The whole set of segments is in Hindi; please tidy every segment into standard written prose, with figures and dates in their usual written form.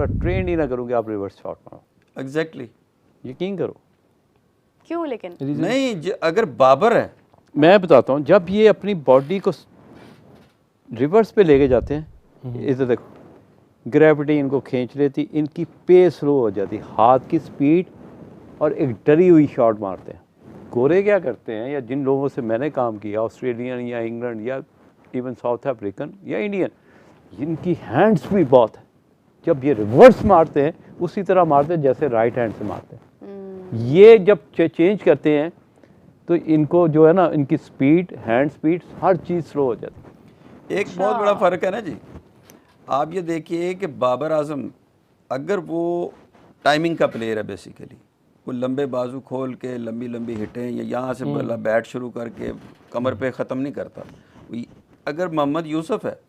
पूरा ट्रेंड ही ना करूँगी आप रिवर्स शॉट मारो। एग्जैक्टली, यकीन करो। क्यों लेकिन? नहीं अगर बाबर है, मैं बताता हूँ, जब ये अपनी बॉडी को रिवर्स पे लेके जाते हैं, इधर देखो, ग्रेविटी इनको खींच लेती, इनकी पेस स्लो हो जाती, हाथ की स्पीड, और एक डरी हुई शॉट मारते हैं। गोरे क्या करते हैं, या जिन लोगों से मैंने काम किया, ऑस्ट्रेलियन या इंग्लैंड या इवन साउथ अफ्रीकन या इंडियन, इनकी हैंड्स भी बहुत है, जब ये रिवर्स मारते हैं उसी तरह मारते हैं जैसे राइट हैंड से मारते हैं। ये जब चेंज करते हैं तो इनको जो है ना, इनकी स्पीड, हैंड स्पीड, हर चीज़ स्लो हो जाती है। एक बहुत बड़ा फ़र्क है ना जी। आप ये देखिए कि बाबर आजम अगर वो टाइमिंग का प्लेयर है, बेसिकली वो लंबे बाजू खोल के लंबी लंबी हिटें या यहाँ से बैट शुरू करके कमर पे ख़त्म नहीं करता। अगर मोहम्मद यूसुफ है,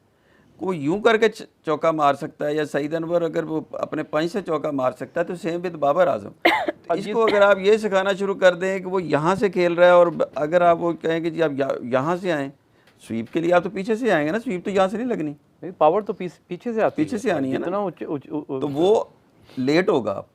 वो यूं करके चौका मार सकता है, या सईद अनवर अगर वो अपने पंच से चौका मार सकता है, तो सेम विद बाबर आजम। इसको अगर आप ये सिखाना शुरू कर दें कि वो यहाँ से खेल रहा है, और अगर आप वो कहें कि जी आप यहाँ से आएँ स्वीप के लिए, आप तो पीछे से आएंगे ना, स्वीप तो यहाँ से नहीं लगनी। नहीं, पावर तो पीछे से आती है, पीछे से आनी है ना, तो वो लेट होगा आप।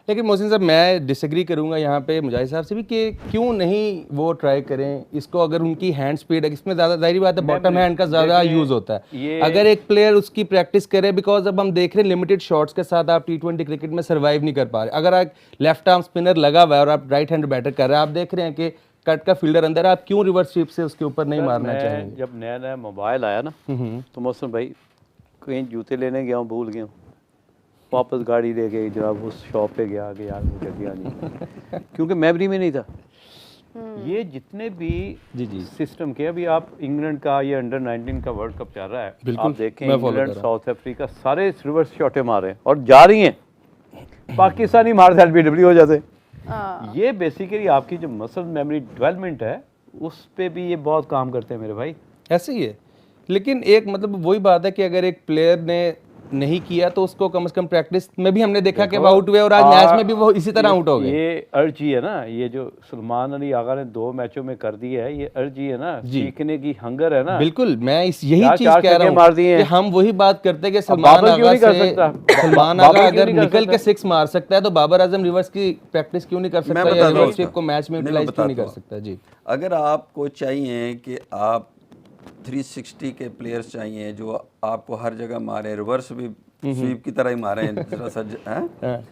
लेकिन मोहसिन साहब, मैं डिसएग्री करूंगा यहाँ पे मुजाहिद साहब से भी कि क्यों नहीं वो ट्राई करें इसको। अगर उनकी हैंड स्पीड है, इसमें ज़्यादा जाहिर बात है बॉटम हैंड का ज़्यादा यूज़ होता है। अगर एक प्लेयर उसकी प्रैक्टिस करे, बिकॉज अब हम देख रहे हैं लिमिटेड शॉट्स के साथ आप T20 क्रिकेट में सर्वाइव नहीं कर पा रहे। अगर आप लेफ्ट आर्म स्पिनर लगा हुआ है और आप राइट हैंड बैटर कर रहे हैं, आप देख रहे हैं कि कट का फील्डर अंदर, आप क्यों रिवर्स स्वीप से उसके ऊपर नहीं मारना चाहेंगे? जब नया नया मोबाइल आया ना, तो मौसम भाई कहीं जूते लेने गया हूँ, भूल गया हूँ, वापस गाड़ी ले गई, जनाब उस शॉप पे गया कि यार मुझे दिया नहीं क्योंकि मेमोरी में नहीं था। ये जितने भी सिस्टम के, अभी आप इंग्लैंड का ये अंडर 19 का वर्ल्ड कप चल रहा है, आप देखें इंग्लैंड साउथ अफ्रीका सारे रिवर्स शॉटें मारे हैं और जा रही हैं, पाकिस्तानी मारते LBW हो जाते। ये बेसिकली आपकी जो मसल मेमोरी डेवलपमेंट है उस पे भी ये बहुत काम करते हैं मेरे भाई। ऐसे ही है, लेकिन एक मतलब वही बात है कि अगर एक प्लेयर ने नहीं किया तो उसको कम से कम प्रैक्टिस में भी हमने देखा कि वो आउट हुए, और आज मैच में भी वो इसी तरह आउट हो गए। ये अर्जी है ना, ये जो सलमान अली आगा ने 2 मैचों में कर दिया है, ये अर्जी है ना, सीखने की हंगर है ना। बिल्कुल, मैं यही चीज कह रहा हूँ कि हम वही बात करते हैं कि सलमान आगा अगर निकल के 6 मार सकता है तो बाबर आजम रिवर्स की प्रैक्टिस क्यों नहीं कर सकता, या रिवर्स स्वीप को मैच में यूटिलाइज क्यों नहीं कर सकता? जी, अगर आपको चाहिए कि आप 360 के प्लेयर्स चाहिए जो आपको हर जगह मारे, रिवर्स भी स्वीप की तरह ही मारे जरा सा हैं,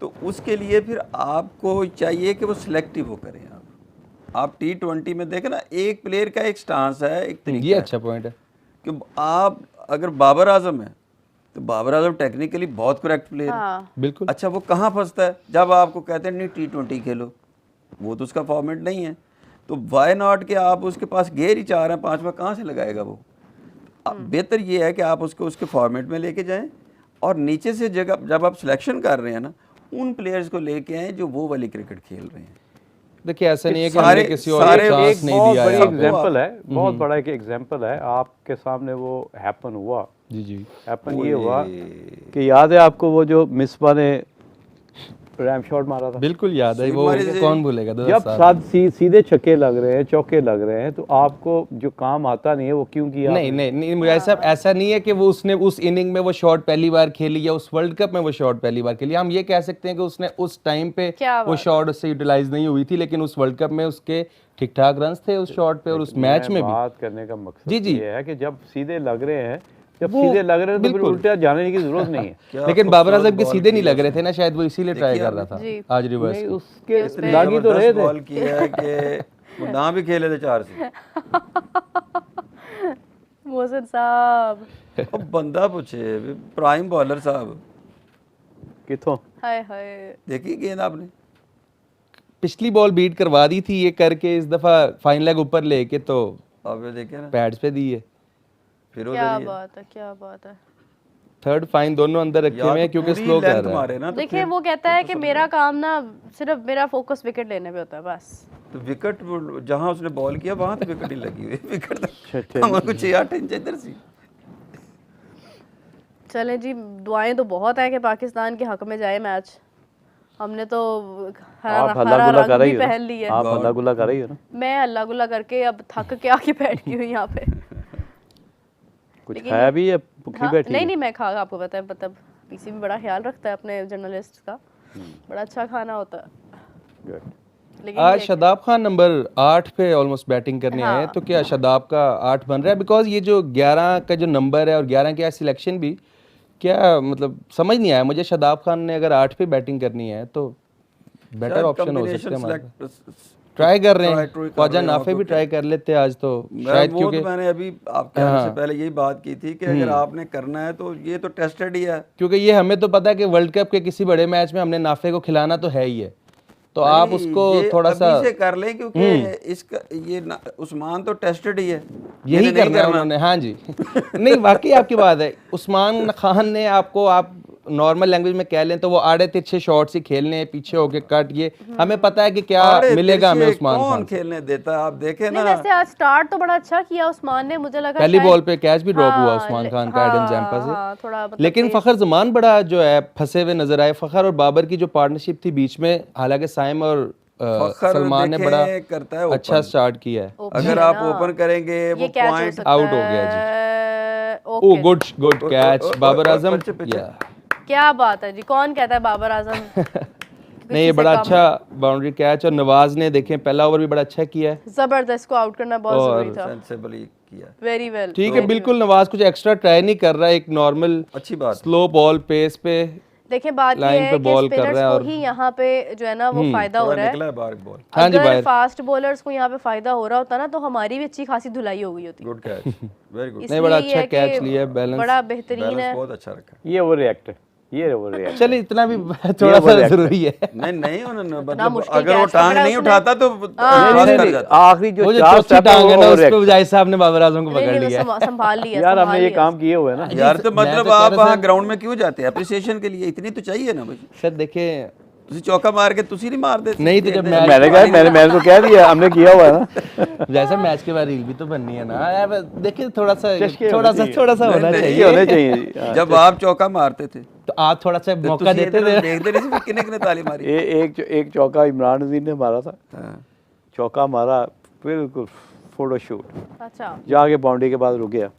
तो उसके लिए फिर आपको चाहिए कि वो सिलेक्टिव हो करें। आप T20 में देखें ना, एक प्लेयर का एक स्टांस है, एक तरीका। ये अच्छा पॉइंट है कि आप अगर बाबर आजम है तो बाबर आजम टेक्निकली बहुत करेक्ट प्लेयर है। बिल्कुल। अच्छा, वो कहाँ फंसता है? जब आपको कहते हैं नहीं T20 खेलो, वो तो उसका फॉर्मेट नहीं है, तो वाई नॉट के आप उसके पास गेयर ही 4 हैं, 5वां कहाँ से लगाएगा वो? बेहतर ये है कि आप उसको उसके फॉर्मेट में लेके जाएं, और नीचे से जगह जब आप सिलेक्शन कर रहे हैं ना, उन प्लेयर्स को लेके आए जो वो वाली क्रिकेट खेल रहे हैं। देखिए, ऐसा नहीं है कि हमने किसी और को चांस नहीं दिया है। एग्जांपल है, बहुत बड़ा एक एग्जांपल है आपके सामने, वो हैपन हुआ। जी हैपन ये हुआ कि याद है आपको वो जो मिसबा ने रैम शॉट मारा था? बिल्कुल याद है, वो कौन भूलेगा। जब सीधे छक्के लग रहे हैं, चौके लग रहे हैं, तो आपको जो काम आता नहीं है वो क्यों किया? नहीं मुझे साहब, ऐसा नहीं है कि वो उसने उस इनिंग में वो शॉट पहली बार खेली या उस वर्ल्ड कप में वो शॉट पहली बार खेली। हम ये कह सकते हैं कि उसने उस टाइम पे वो शॉट उससे यूटिलाइज नहीं हुई थी, लेकिन उस वर्ल्ड कप में उसके ठीक ठाक रन थे उस शॉट पे, और उस मैच में भी। बात करने का मकसद ये है कि जब सीधे लग रहे हैं, जब सीधे लग रहे हैं तो फिर उल्टा जाने की जरूरत नहीं है। लेकिन बाबर आजम के सीधे नहीं लग रहे थे ना, शायद वो इसीलिए ट्राई कर रहा था आज रिवर्स। उसके लागी तो रहे थे, बॉल किया है कि वो ना भी खेले थे 4 से। मोहसिन साहब, अब बंदा पूछे प्राइम बॉलर साहब किथों, हाय हाय, देखी गेंद आपने? पिछली बॉल बीट करवा दी थी ये करके, इस दफा फाइन लेग ऊपर लेके तो आप ये देखे ना, पैड्स पे दी है। फिर क्या बात है, क्या बात है। 3rd फाइन दोनों अंदर रखे हुए हैं क्योंकि स्लो कर रहा है। देखिए, वो कहता है कि मेरा काम ना सिर्फ मेरा फोकस विकेट लेने पे होता है बस। तो विकेट जहां उसने बॉल किया वहां तो विकेट ही लगी हुई, विकेट हमको 6-8 इंच इधर सी। चलें जी, दुआएं तो बहुत है कि पाकिस्तान के हक में जाए मैच। हमने तो हरा रंग भी पहन ली है। आप हल्ला गुल्ला कर रही हो ना? मैं हल्ला गुल्ला करके अब थक के आके बैठ गई हूँ यहाँ पे। कुछ खाया भी है, भूखी बैठी? नहीं, मैं खा, आपको पता है, मतलब पीसी भी बड़ा ख्याल रखता है अपने जर्नलिस्ट का, बड़ा अच्छा खाना होता है। गुड। लेकिन आज ये शादाब खान नंबर 8 पे ऑलमोस्ट बैटिंग करने आए, तो क्या शादाब का 8 बन रहा है? बिकॉज ये जो 11 का जो नंबर है और 11 की सिलेक्शन भी क्या मतलब समझ नहीं आया मुझे। शादाब खान ने अगर 8 पे बैटिंग करनी है तो बेटर ऑप्शन हो सकते हैं हमारे। ट्राई कर रहे हैं, ख्वाजा नाफे भी ट्राई कर लेते हैं आज तो शायद, वो क्योंकि तो मैंने अभी आपके आने से पहले यही बात की थी कि अगर आपने करना है तो ये तो टेस्टेड ही है, क्योंकि ये हमें तो पता है कि वर्ल्ड कप के किसी बड़े मैच में हमने नाफे को खिलाना तो है ही है, तो आप उसको ये थोड़ा सा अभी से कर लें क्योंकि इसका ये उस्मान तो टेस्टेड ही है, यही करना है उन्होंने। हाँ जी नहीं वाकई आपकी बात है। उस्मान खान ने आपको, आप नॉर्मल लैंग्वेज में कह लें तो वो आड़े तिरछे शॉट्स ही खेलने हैं, पीछे होके कट, ये हमें पता है कि क्या मिलेगा हमें उस्मान कौन खान। खेलने देता है, आप देखें नहीं, ना। वैसे आज स्टार्ट तो बड़ा अच्छा किया उस्मान ने, मुझे लगा पहली शायद- बॉल पे कैच भी ड्रॉप हुआ हाँ, उस्मान खान का एडन जैम्पा से। हाँ, थोड़ा मतलब लेकिन फखर जमान बड़ा जो है फंसे हुए नजर आए। फखर और बाबर की जो पार्टनरशिप थी बीच में, हालांकि साइम और फखर सलमान ने देखें बड़ा करता है अच्छा स्टार्ट किया है। ओपन अगर है आप ना। ओपन करेंगे वो ये कैच हो पॉइंट सकता आउट हो गया है। ओ okay, good catch Babar Azam. पीछे। या क्या बात है जी, कौन कहता है बाबर आजम नहीं, ये बड़ा अच्छा बाउंड्री कैच, और नवाज ने देखें पहला ओवर भी बड़ा अच्छा किया है। जबरदस्त, को आउट करना बहुत जरूरी था। सेंसिबली किया, वेरी वेल, ठीक है, बिल्कुल नवाज कुछ एक्स्ट्रा ट्राई नहीं कर रहा है, एक नॉर्मल अच्छी बात। स्लो बॉल पेस पे देखिए बात ये लाइन है पे कि बॉल कर स्पिनर्स रहा है को और- ही यहाँ पे जो है ना वो फायदा हो रहा है। निकला है बाहर बॉल। हाँ जी, अगर बाहर। फास्ट बॉलर्स को यहाँ पे फायदा हो रहा होता ना तो हमारी भी अच्छी खासी धुलाई हो गई होती। गुड कैच, वेरी गुड, नहीं, बड़ा इसलिए अच्छा ये है कैच कि लिया है, बैलेंस बड़ा बेहतरीन बैलेंस है। बहुत अच्छा रखा। ये ओवर रिएक्ट है, ये ओवर रिएक्ट। चलिए इतना भी थोड़ा सा जरूरी है। नहीं नहीं उन्होंने मतलब मुश्किल अगर वो कैच टांग पकड़ा नहीं उसने। उठाता तो क्रॉस कर जाता। आखिरी वो जो जो 4 चौथी स्टेप है टांग है ना, वो उस पे overreact मुजाहिद साहब ने बाबर आजम को नहीं, पकड़ नहीं, लिया है। संभाल लिया, यार संभाल हमने ये लिया। काम किए हुए हैं ना। यार तो मैं मतलब तो कह आप रहा वहाँ था- ग्राउंड में क्यों जाते हैं? अप्रिसिएशन के लिए इतनी तो चाहिए ना भाई। सर देखें, तुसी चौका मार के तुसी नहीं मार देते? नहीं तो जब मैच मैंने कहा, मैंने तो कह दिया, हमने किया हुआ है ना। जैसे मैच के बाद रील भी तो बननी है ना यार, देखिए थोड़ा सा चस्के थोड़ा होने सा थोड़ा सा होना नहीं, चाहिए। होने चाहिए जी। हाँ। जब आप चौका मारते थे तो आप थोड़ा सा तो मौका तुसी देते इधर थे। देखते नहीं थे कितने कितने ताली मारी। एक चौका इमरान नज़ीर ने मारा था, हाँ। चौका मारा बिल्कुल फोटो शूट, अच्छा, जाके बाउंड्री के बाद रुक गया।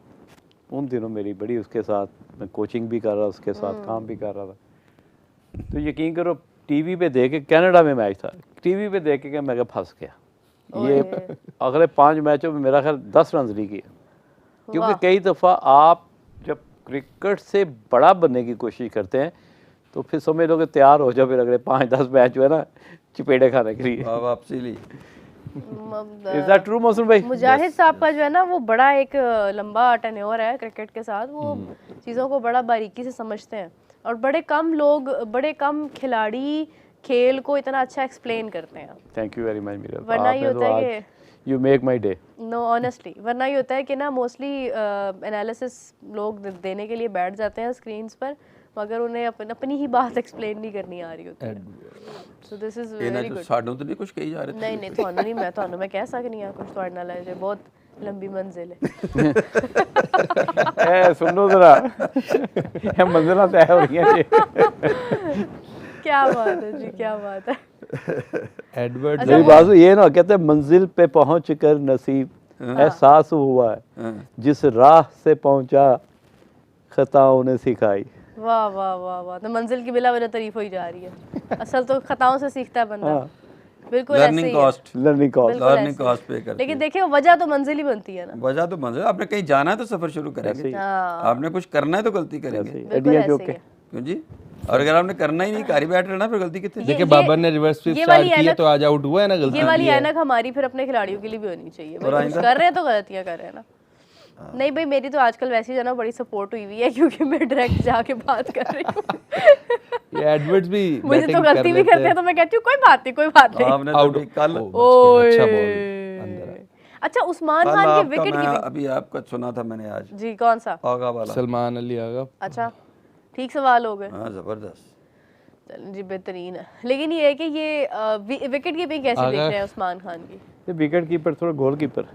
उन दिनों मेरी बड़ी उसके साथ, मैं कोचिंग भी कर रहा, उसके साथ काम भी कर रहा था। तो यकीन करो टीवी पे देख के, कनाडा में मैच था, टीवी पे देख के मैं क्या फंस गया। ये अगले 5 मैचों में मेरा ख्याल 10 रन नहीं किए, क्योंकि कई दफ़ा आप जब क्रिकेट से बड़ा बनने की कोशिश करते हैं तो फिर समझ लो कि तैयार हो जाओ, फिर अगले 5-10 मैच जो है ना चपेटे खाने के लिए। वापसी ली। इज दैट ट्रू मौसम भाई? मुजाहिद साहब का जो है ना वो बड़ा एक लंबा टेन्योर है क्रिकेट के साथ, वो चीज़ों को बड़ा बारीकी से समझते हैं और बड़े कम खिलाड़ी खेल को इतना अच्छा एक्सप्लेन करते हैं। Thank you very much Meera, वरना ये होता है कि you make my day. No honestly, वरना ये होता है कि ना मोस्टली एनालिसिस लोग देने के लिए बैठ जाते हैं स्क्रीन्स पर, मगर उन्हें अपनी ही बात एक्सप्लेन नहीं करनी आ रही होती है। So this is very good. साडों तो नहीं कुछ कही जा रहे थे। नहीं ਤੁਹਾਨੂੰ ਨਹੀਂ ਮੈਂ ਤੁਹਾਨੂੰ ਮੈਂ ਕਹਿ ਸਕਦੀ ਹਾਂ ਕੁਝ ਤੁਹਾਡੇ ਨਾਲ ਹੈ ਬਹੁਤ लंबी मंजिल है। ए सुनो जरा, ये मंजिल तय हो रही हैं। क्या बात है जी, क्या बात है। एडवर्ड मेरी बात ये ना, कहते हैं मंजिल पे पहुंच कर नसीब एहसास हुआ है, जिस राह से पहुंचा खताओं ने सिखाई। वाह वाह वाह वाह, तो मंजिल की बिला वजह तारीफ हुई जा रही है। असल तो खताओं से सीखता है बंदा। बिल्कुल ऐसे लर्निंग ही कॉस्ट, लर्निंग कॉस्ट, बिल्कुल लर्निंग ऐसे। कॉस्ट पे करते लेकिन देखिए वजह तो मंजिल ही बनती है ना। वजह तो मंजिल, आपने कहीं जाना है तो सफर शुरू करेंगे, हाँ, आपने कुछ करना है तो गलती करेंगे। बिल्कुल अडिया ऐसे जो ही के है। क्यों जी? और अगर आपने करना ही नहीं, कारी बैठ रहना, फिर गलती कितने? देखिए बाबर ने रिवर्स स्वीप ये स्टार्ट वाली की है ऐनक- तो आज आउट हुआ है ना, गलती ये वाली की है। ऐनक हमारी फिर अपने खिलाड़ियों के लिए भी होनी चाहिए। भाई कुछ कर रहे हैं तो गलतियां कर रहे हैं ना। नहीं भाई, मेरी तो आजकल वैसे ही जो है ना बड़ी सपोर्ट हुई हुई है, क्योंकि मैं डायरेक्ट जाके बात कर रही हूँ। ये एडवर्ड्स भी मुझे तो batting गलती भी लेते करते हैं तो मैं कहती हूँ कोई बात नहीं, कोई बात नहीं। आपने तो आउट अभी कल ओए। अच्छा बॉल अंदर आया। अच्छा, उस्मान कल खान की आपका विकेट मैं कीपिंग अभी आपका सुना था मैंने आज, जी, कौन सा? आगा वाला। सलमान अली आगा। अच्छा, ठीक सवाल हो गए। हाँ जबरदस्त। चलें जी, बेहतरीन है। लेकिन ये है कि ये विकेट कीपिंग कैसे देख रहे हैं उस्मान खान की? ये विकेट कीपर थोड़ा गोलकीपर,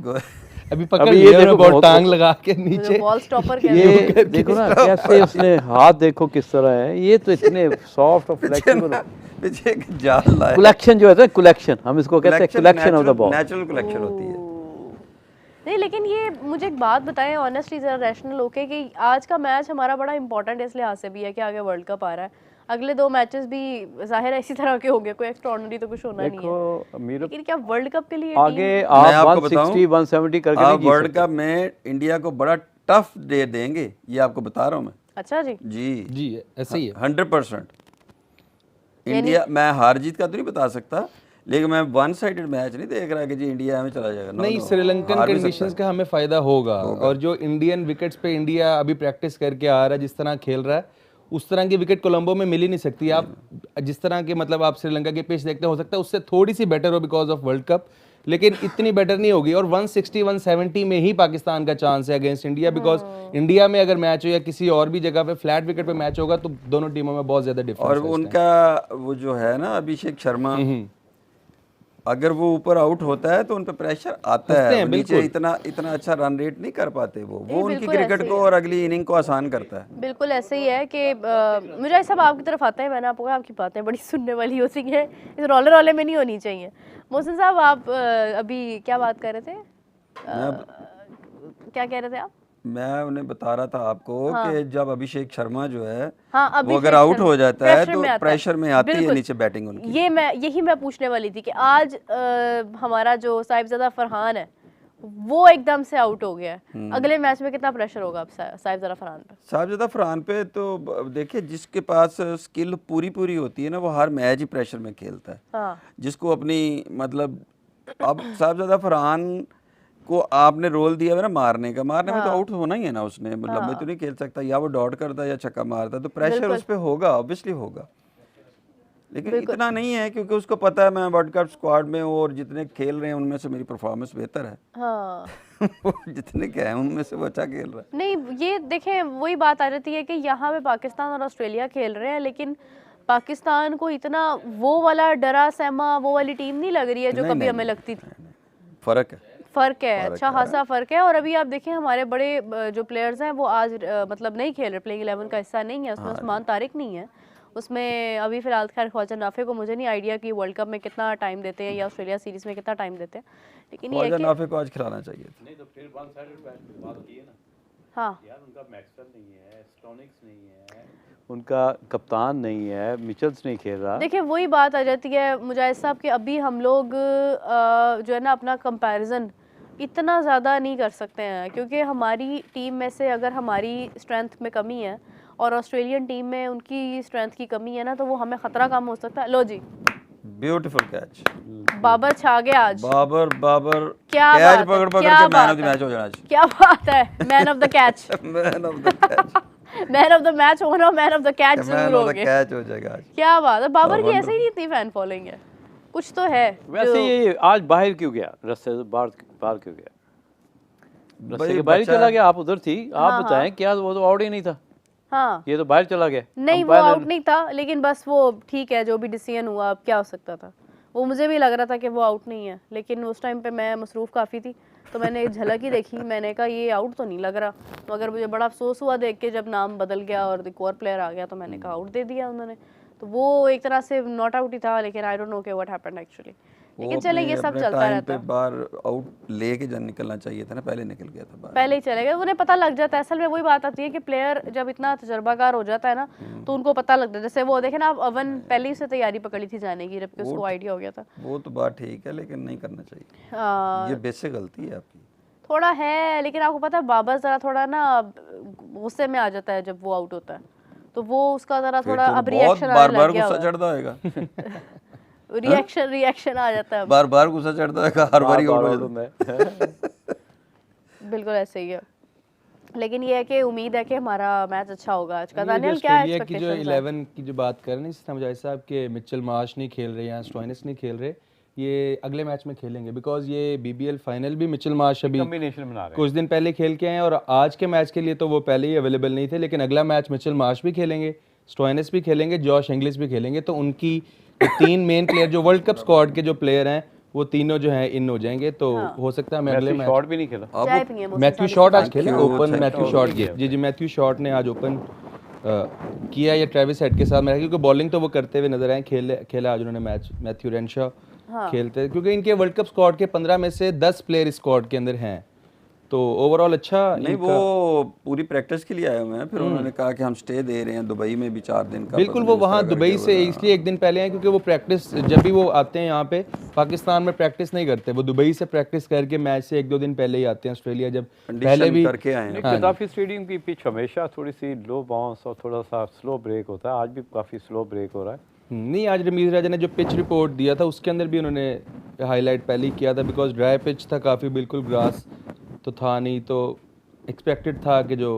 अभी पकड़ अभी ये लिया देखो बॉल बहुत- टांग लगा के नीचे। बॉल स्टॉपर कह रहे हैं। ये देखो ना कैसे उसने हाथ देखो किस तरह है, ये तो इतने सॉफ्ट और फ्लेक्सिबल। पीछे एक जाल लाया, कलेक्शन जो है, कलेक्शन हम इसको कहते हैं, collection of the ball. Natural collection होती है। नहीं, लेकिन ये मुझे एक बात बताएं ऑनेस्टली ज़रा रैशनल होके कि आज का मैच हमारा बड़ा इंपॉर्टेंट इस लिहाज से भी है कि आगे वर्ल्ड कप आ रहा है, अगले 2 मैचेस भी जाहिर है इसी तरह के होंगे, कोई एक्स्ट्राऑर्डिनरी तो कुछ होना नहीं है, देखो मीरा, लेकिन क्या वर्ल्ड कप के लिए आगे मैं आप आपको बताऊं, 160 170 करके नहीं आप जीत वर्ल्ड सकते। कप में इंडिया को बड़ा टफ डे देंगे, ये आपको बता रहा हूँ मैं अच्छा जी, जी ऐसे ही है। 100%। इंडिया, मैं हार जीत का तो नहीं बता सकता, लेकिन मैं वन साइडेड मैच नहीं देख रहा कि जी इंडिया में चला जाएगा। नहीं, श्रीलंकन कंडीशंस का हमें फायदा होगा और जो इंडियन विकेट्स पे इंडिया अभी प्रैक्टिस करके आ रहा है, जिस तरह खेल रहा है, उस तरह की विकेट कोलंबो में मिल ही नहीं सकती। आप जिस तरह के मतलब आप श्रीलंका के पिच देखते हो सकता है उससे थोड़ी सी बेटर हो बिकॉज ऑफ वर्ल्ड कप, लेकिन इतनी बेटर नहीं होगी। और 160 170 में ही पाकिस्तान का चांस है अगेंस्ट इंडिया, बिकॉज इंडिया में अगर मैच हो या किसी और भी जगह पे फ्लैट विकेट पे मैच होगा तो दोनों टीमों में बहुत ज्यादा डिफरेंस और है। उनका वो जो है ना अभिषेक शर्मा, अगर वो ऊपर आउट होता है तो उन पे प्रेशर आता है, वो नीचे इतना अच्छा रन रेट नहीं कर पाते, वो उनकी क्रिकेट को और अगली इनिंग को आसान करता है। बिल्कुल ऐसे ही है कि मुझे सब आपकी तरफ आता है, मैंने आपको कहा आपकी बातें बड़ी सुनने वाली होती हैं, इस रोले में नहीं होनी चाहिए। मोहसिन साहब, आप अभी क्या बात कर रहे थे, क्या कह रहे थे आप? मैं उन्हें बता रहा था आपको कि जब अभिषेक शर्मा जो है हाँ, वो अगर आउट हो जाता है तो में प्रेशर में आती है नीचे बैटिंग उनकी। यही मैं पूछने वाली थी कि आज हमारा जो साहिबजादा फरहान है वो एकदम से आउट हो गया है, अगले मैच में कितना प्रेशर होगा अब साहिबजादा फरहान पे? साहिबजादा फरहान पे तो देखिए, जिसके पास स्किल पूरी होती है ना, वो हर मैच ही प्रेशर में खेलता है। हाँ। जिसको अपनी मतलब, अब साहिबजादा फरहान को आपने रोल दिया है ना मारने का, मारने में तो आउट होना ही है ना, उसने लंबे तो नहीं खेल सकता, या वो डॉट करता या छक्का मारता, तो प्रेशर उस पर होगा, ऑब्वियसली होगा। लेकिन इतना नहीं है क्योंकि उसको पता है मैं वर्ल्ड कप स्क्वाड में हूँ और जितने खेल रहे हैं उनमें से मेरी परफॉर्मेंस बेहतर है। हाँ। जितने क्या है उनमें से वो अच्छा खेल रहा है। नहीं, ये देखें वही बात आ जाती है कि यहाँ पे पाकिस्तान और ऑस्ट्रेलिया खेल रहे हैं, लेकिन पाकिस्तान को इतना वो वाला डरा सहमा वो वाली टीम नहीं लग रही है जो कभी हमें लगती थी। फर्क है, अच्छा खासा फर्क है। और अभी आप देखें हमारे बड़े जो प्लेयर्स हैं वो आज मतलब नहीं खेल रहे, प्लेइंग 11 का हिस्सा नहीं है, उसमें उस्मान तारिक नहीं है, उसमें अभी फिलहाल खैर ख्वाजा नाफे को मुझे नहीं आइडिया कि वर्ल्ड कप में कितना टाइम देते हैं या ऑस्ट्रेलिया सीरीज में कितना टाइम देते हैं, लेकिन ये है कि नाफे को आज खिलाना चाहिए था। नहीं तो फिर वन साइडेड मैच की बात की है ना। हाँ यार, उनका मैक्सवेल नहीं है, स्टोनिक्स नहीं है, उनका कप्तान नहीं है, मिचेल्स नहीं खेल रहा। देखिए वही बात आ जाती है मुजाहिद साहब कि अभी हम लोग जो है ना अपना कंपैरिजन इतना ज़्यादा नहीं कर सकते हैं, क्योंकि हमारी टीम में से अगर हमारी स्ट्रेंथ में कमी है और ऑस्ट्रेलियन टीम में उनकी स्ट्रेंथ की कमी है ना, तो वो हमें ख़तरा कम हो सकता है। लो जी, ब्यूटीफुल कैच, बाबर छा गया आज। बाबर क्या कैच बात है, पकड़ क्या के मैन ऑफ द बात मैच हो जाना चाहिए। क्या बात है, man of the catch. Man of the catch, man of the match होना, man of the catch man जरूर ऑफ द होंगे। कैच हो जाएगा आज। क्या बात है, बाबर की ऐसे ही नहीं इतनी फैन फॉलोइंग है, कुछ तो है। वैसे ये आज बाहर क्यों गया, रस्ते से बाहर क्यों गया? रस्ते के बाहर ही चला गया। आप उधर थी, आप बताएं क्या, वो तो आउट ही नहीं था। हाँ, ये तो बाहर चला गया। नहीं वो आउट नहीं था, लेकिन बस वो ठीक है, जो भी डिसीजन हुआ, अब क्या हो सकता था। वो मुझे भी लग रहा था कि वो आउट नहीं है, लेकिन उस टाइम पे मैं मसरूफ़ काफ़ी थी, तो मैंने एक झलक ही देखी, मैंने कहा ये आउट तो नहीं लग रहा, मगर मुझे बड़ा अफसोस हुआ देख के जब नाम बदल गया और एक और प्लेयर आ गया, तो मैंने कहा आउट दे दिया उन्होंने। तो वो एक तरह से नॉट आउट ही था, लेकिन आई डोंट नो के व्हाट हैपेंड एक्चुअली। लेकिन चले ये सब चलता रहता है। बाहर आउट लेके जब निकलना चाहिए था ना, पहले निकल गया था बाहर, पहले ही चले गए, उन्हें पता लग जाता है। असल में वही बात आती है कि प्लेयर जब इतना तजर्बाकार हो जाता है ना, तो उनको पता लगता है। जैसे वो देखे ना, अवन पहले ही से तैयारी पकड़ी थी जाने की, जबकि उसको आइडिया हो गया था। वो तो बात ठीक है, लेकिन नहीं करना चाहिए, ये बेसिक गलती है आपकी। थोड़ा है, लेकिन आपको पता है बाबर जरा थोड़ा ना गुस्से में आ जाता है जब वो आउट होता है, तो वो उसका जरा थोड़ा अब रिएक्शन आने लग गया, गुस्सा चढ़ता होगा। रिएक्शन आ जाता है, बार गुस्सा चढ़ता है, हर बार बिल्कुल ऐसे ही है। लेकिन ये है कि उम्मीद है कि हमारा मैच अच्छा होगा आज का। ये दानियल जो क्या ऑस्ट्रेलिया की जो एक्सपेक्टेशंस हैं? 11 की जो बात कर रहे हैं जिस तरह मुजाहिद साहब के मिचेल मार्श नहीं खेल रहे या स्टोइनिस नहीं खेल रहे, ये अगले मैच में खेलेंगे, बिकॉज ये बीबीएल फाइनल भी मिचेल मार्श अभी कॉम्बिनेशन बना रहे कुछ दिन पहले खेल के आए हैं, और आज के मैच के लिए तो वो पहले ही अवेलेबल नहीं थे, लेकिन अगला मैच मिचेल मार्श भी खेलेंगे, स्टोइनिस भी खेलेंगे, जॉश इंग्लिश भी खेलेंगे, तो उनकी जो 3 मेन प्लेयर जो वर्ल्ड कप स्क्वाड के जो प्लेयर हैं वो तीनों जो हैं इन हो जाएंगे, तो हो सकता है मैं अगले मैच शॉट भी नहीं खेला। चाय पिएंगे मोहसिन मैथ्यू साहब? शॉट आज खेले ओपन, thank मैथ्यू शॉट जी मैथ्यू शॉट ने आज ओपन किया या ट्रेविस हेड के साथ, मेरा क्योंकि बॉलिंग तो वो करते हुए नजर आए, खेला आज उन्होंने मैच, मैथ्यू रेनशा खेलते, क्योंकि इनके वर्ल्ड कप स्क्वाड के 15 में से 10 प्लेयर इस स्क्वाड के अंदर हैं, तो ओवरऑल अच्छा नहीं, वो पूरी प्रैक्टिस के लिए आए हुए हैं, फिर उन्होंने कहा कि हम स्टे दे रहे हैं दुबई में भी 4 दिन का। बिल्कुल, वो वहाँ दुबई से इसलिए एक दिन पहले हैं क्योंकि वो प्रैक्टिस जब भी वो आते हैं यहाँ पे पाकिस्तान में प्रैक्टिस नहीं करते, वो दुबई से प्रैक्टिस करके मैच से 1-2 दिन पहले ही आते हैं ऑस्ट्रेलिया, जब पहले भी करके आए हैं। गद्दाफी स्टेडियम की पिच हमेशा थोड़ी सी लो बाउंस और थोड़ा सा स्लो ब्रेक होता है, आज भी काफ़ी स्लो ब्रेक हो रहा है। नहीं, आज रमीज राजा ने जो पिच रिपोर्ट दिया था उसके अंदर भी उन्होंने हाईलाइट पहले ही किया था, बिकॉज ड्राई पिच था काफ़ी, बिल्कुल ग्रास तो था नहीं, तो एक्सपेक्टेड था कि जो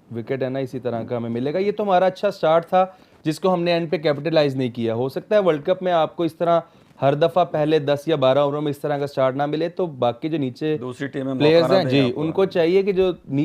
विकेट है ना इसी तरह का हमें मिलेगा। ये तो हमारा अच्छा स्टार्ट था जिसको हमने एंड पे कैपिटलाइज नहीं किया। हो सकता है वर्ल्ड कप में आपको इस तरह हर दफ़ा पहले 10 या 12 ओवरों में इस तरह का स्टार्ट ना मिले, तो बाकी जो नीचे दूसरी टीमें प्लेयर्स हैं जी, उनको चाहिए कि जो नीचे